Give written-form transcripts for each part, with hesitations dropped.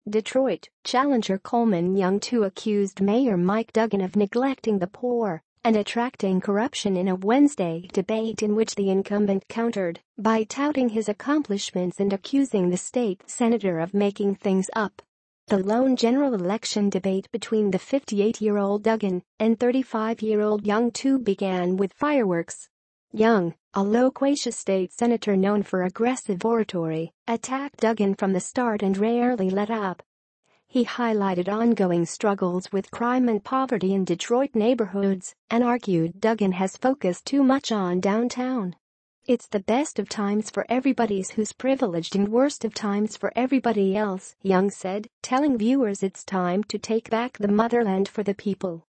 Detroit challenger Coleman Young II accused Mayor Mike Duggan of neglecting the poor and attracting corruption in a Wednesday debate in which the incumbent countered by touting his accomplishments and accusing the state senator of making things up. The lone general election debate between the 58-year-old Duggan and 35-year-old Young II began with fireworks. Young, a loquacious state senator known for aggressive oratory, attacked Duggan from the start and rarely let up. He highlighted ongoing struggles with crime and poverty in Detroit neighborhoods and argued Duggan has focused too much on downtown. "It's the best of times for everybody who's privileged and worst of times for everybody else," Young said, telling viewers it's time to take back the motherland for the people.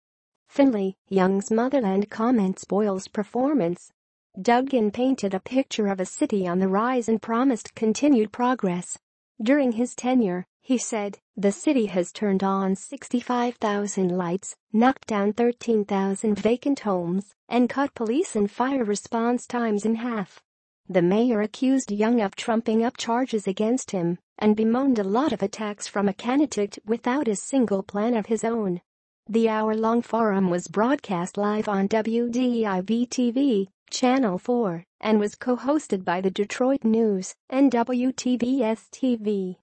Finley, Young's motherland comment spoils performance. Duggan painted a picture of a city on the rise and promised continued progress. During his tenure, he said, the city has turned on 65,000 lights, knocked down 13,000 vacant homes, and cut police and fire response times in half. The mayor accused Young of trumping up charges against him and bemoaned a lot of attacks from a candidate without a single plan of his own. The hour-long forum was broadcast live on WDIV-TV, Channel 4, and was co-hosted by the Detroit News and WTVS-TV.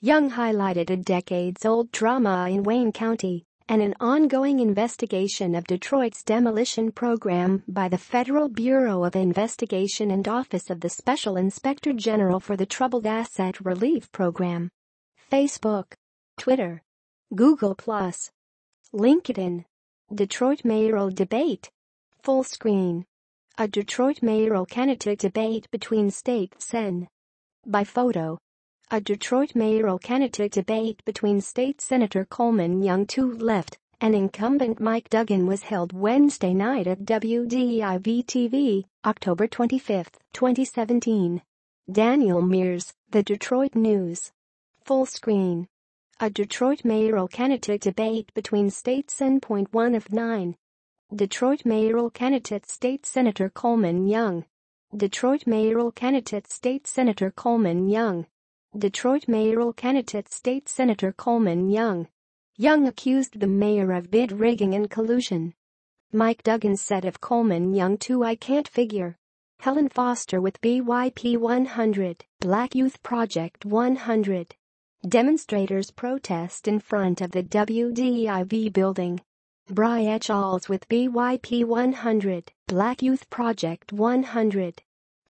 Young highlighted a decades-old drama in Wayne County and an ongoing investigation of Detroit's demolition program by the Federal Bureau of Investigation and Office of the Special Inspector General for the Troubled Asset Relief Program. Facebook, Twitter, Google+, LinkedIn. Detroit mayoral debate. Full screen. A Detroit mayoral candidate debate between state sen. By photo. A Detroit mayoral candidate debate between State Senator Coleman Young II left and incumbent Mike Duggan was held Wednesday night at WDIV-TV, October 25, 2017. Daniel Mears, The Detroit News. Full screen. A Detroit mayoral candidate debate between State Sen. 1 of 9. Detroit mayoral candidate State Senator Coleman Young. Detroit mayoral candidate State Senator Coleman Young. Detroit mayoral candidate State Senator Coleman Young. Young accused the mayor of bid rigging and collusion. Mike Duggan said of Coleman Young II, "I can't figure." Helen Foster with BYP 100, Black Youth Project 100. Demonstrators protest in front of the WDIV building. Bry Charles with BYP 100, Black Youth Project 100.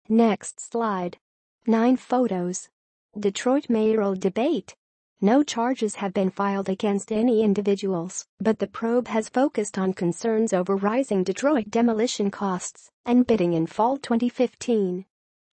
Next slide. 9 photos. Detroit mayoral debate. No charges have been filed against any individuals, but the probe has focused on concerns over rising Detroit demolition costs and bidding in fall 2015.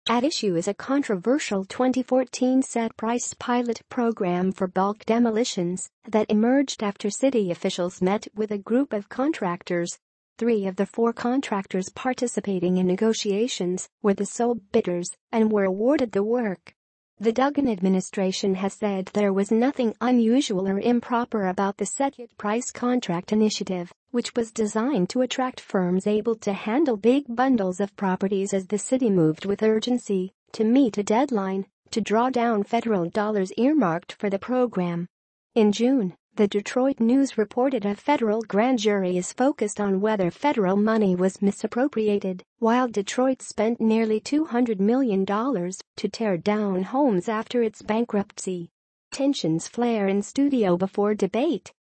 At issue is a controversial 2014 set-price pilot program for bulk demolitions that emerged after city officials met with a group of contractors. 3 of the 4 contractors participating in negotiations were the sole bidders and were awarded the work. The Duggan administration has said there was nothing unusual or improper about the set-price contract initiative, which was designed to attract firms able to handle big bundles of properties as the city moved with urgency to meet a deadline to draw down federal dollars earmarked for the program. In June, the Detroit News reported a federal grand jury is focused on whether federal money was misappropriated, while Detroit spent nearly $200 million to tear down homes after its bankruptcy. Tensions flare in studio before debate.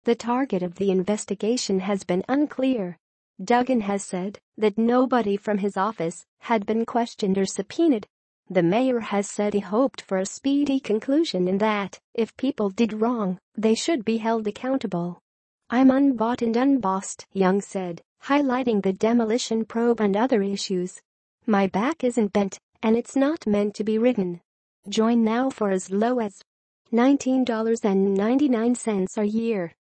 The target of the investigation has been unclear. Duggan has said that nobody from his office had been questioned or subpoenaed. The mayor has said he hoped for a speedy conclusion and that, if people did wrong, they should be held accountable. "I'm unbought and unbossed," Young said, highlighting the demolition probe and other issues. "My back isn't bent, and it's not meant to be ridden. Join now for as low as $19.99 a year.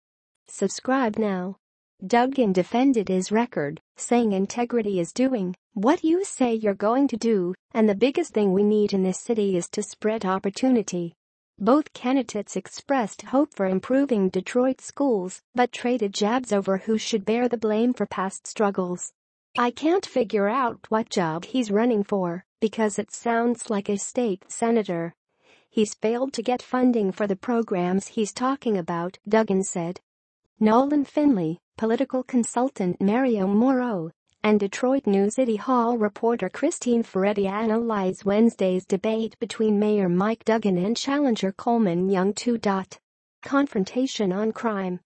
Subscribe now." Duggan defended his record, saying integrity is doing what you say you're going to do, and the biggest thing we need in this city is to spread opportunity. Both candidates expressed hope for improving Detroit schools, but traded jabs over who should bear the blame for past struggles. "I can't figure out what job he's running for, because it sounds like a state senator. He's failed to get funding for the programs he's talking about, Duggan said. Nolan Finley, political consultant Mario Moro, and Detroit News City Hall reporter Christine Ferretti analyze Wednesday's debate between Mayor Mike Duggan and challenger Coleman Young II. Confrontation on crime.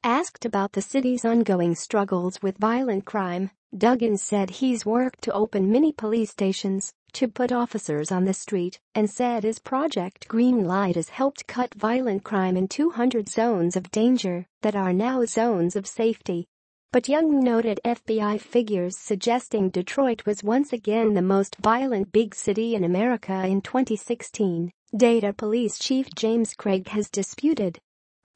Asked about the city's ongoing struggles with violent crime, Duggan said he's worked to open mini police stations, to put officers on the street, and said his Project Greenlight has helped cut violent crime in 200 zones of danger that are now zones of safety. But Young noted FBI figures suggesting Detroit was once again the most violent big city in America in 2016, data police chief James Craig has disputed.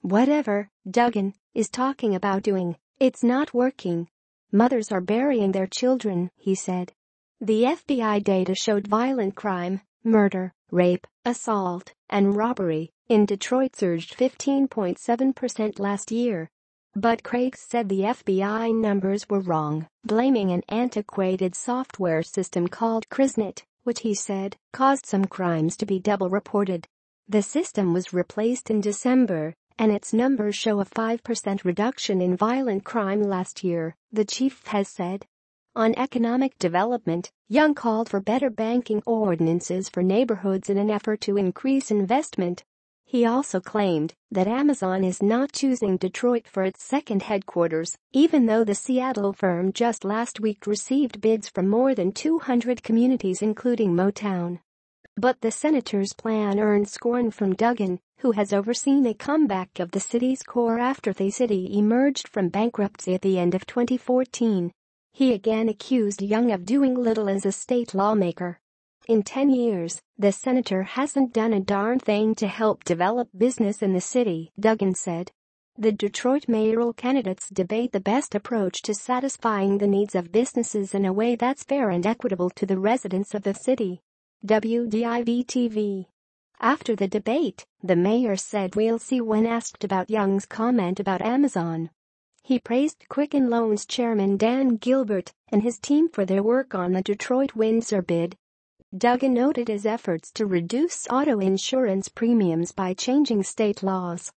Whatever Duggan is talking about doing, it's not working. Mothers are burying their children, he said. The FBI data showed violent crime, murder, rape, assault, and robbery in Detroit surged 15.7% last year. But Craig said the FBI numbers were wrong, blaming an antiquated software system called Crisnet, which he said caused some crimes to be double reported. The system was replaced in December, and its numbers show a 5% reduction in violent crime last year, the chief has said. On economic development, Young called for better banking ordinances for neighborhoods in an effort to increase investment. He also claimed that Amazon is not choosing Detroit for its second headquarters, even though the Seattle firm just last week received bids from more than 200 communities including Motown. But the senator's plan earned scorn from Duggan, who has overseen a comeback of the city's core after the city emerged from bankruptcy at the end of 2014. He again accused Young of doing little as a state lawmaker. In 10 years, the senator hasn't done a darn thing to help develop business in the city, Duggan said. The Detroit mayoral candidates debate the best approach to satisfying the needs of businesses in a way that's fair and equitable to the residents of the city. WDIV-TV. After the debate, the mayor said we'll see when asked about Young's comment about Amazon. He praised Quicken Loans chairman Dan Gilbert and his team for their work on the Detroit-Windsor bid. Duggan noted his efforts to reduce auto insurance premiums by changing state laws.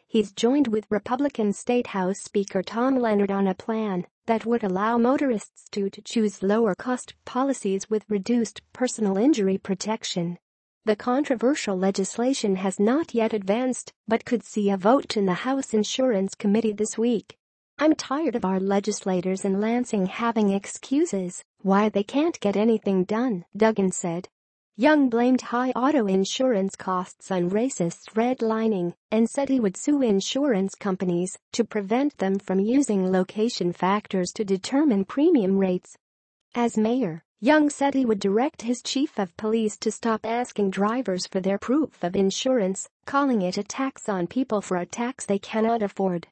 He's joined with Republican State House Speaker Tom Leonard on a plan that would allow motorists to choose lower-cost policies with reduced personal injury protection. The controversial legislation has not yet advanced but could see a vote in the House Insurance Committee this week. I'm tired of our legislators in Lansing having excuses why they can't get anything done, Duggan said. Young blamed high auto insurance costs on racist redlining and said he would sue insurance companies to prevent them from using location factors to determine premium rates. As mayor, Young said he would direct his chief of police to stop asking drivers for their proof of insurance, calling it a tax on people for a tax they cannot afford.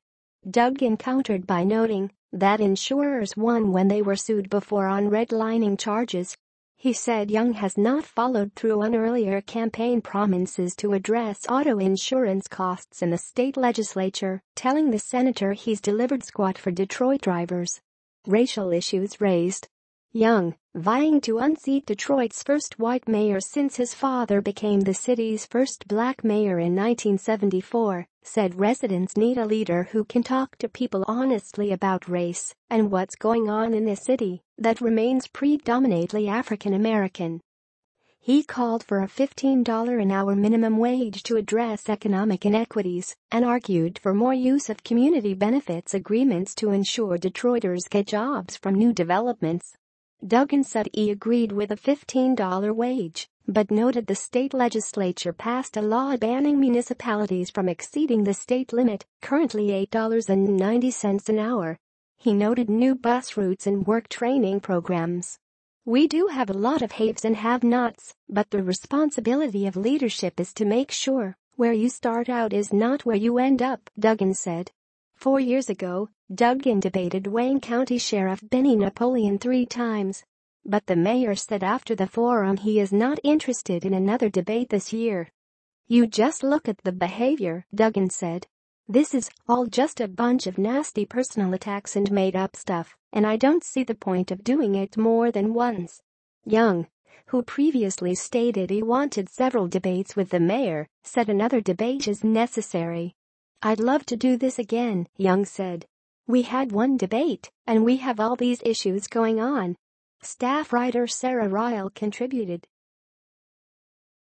Duggan countered by noting that insurers won when they were sued before on redlining charges. He said Young has not followed through on earlier campaign promises to address auto insurance costs in the state legislature, telling the senator he's delivered squat for Detroit drivers. Racial issues raised. Young, vying to unseat Detroit's first white mayor since his father became the city's first black mayor in 1974, said residents need a leader who can talk to people honestly about race and what's going on in a city that remains predominantly African American. He called for a $15 an hour minimum wage to address economic inequities and argued for more use of community benefits agreements to ensure Detroiters get jobs from new developments. Duggan said he agreed with a $15 wage, but noted the state legislature passed a law banning municipalities from exceeding the state limit, currently $8.90 an hour. He noted new bus routes and work training programs. We do have a lot of haves and have-nots, but the responsibility of leadership is to make sure where you start out is not where you end up, Duggan said. 4 years ago, Duggan debated Wayne County Sheriff Benny Napoleon 3 times. But the mayor said after the forum he is not interested in another debate this year. You just look at the behavior, Duggan said. This is all just a bunch of nasty personal attacks and made-up stuff, and I don't see the point of doing it more than once. Young, who previously stated he wanted several debates with the mayor, said another debate is necessary. "I'd love to do this again," Young said. "We had one debate, and we have all these issues going on." Staff writer Sarah Ryle contributed.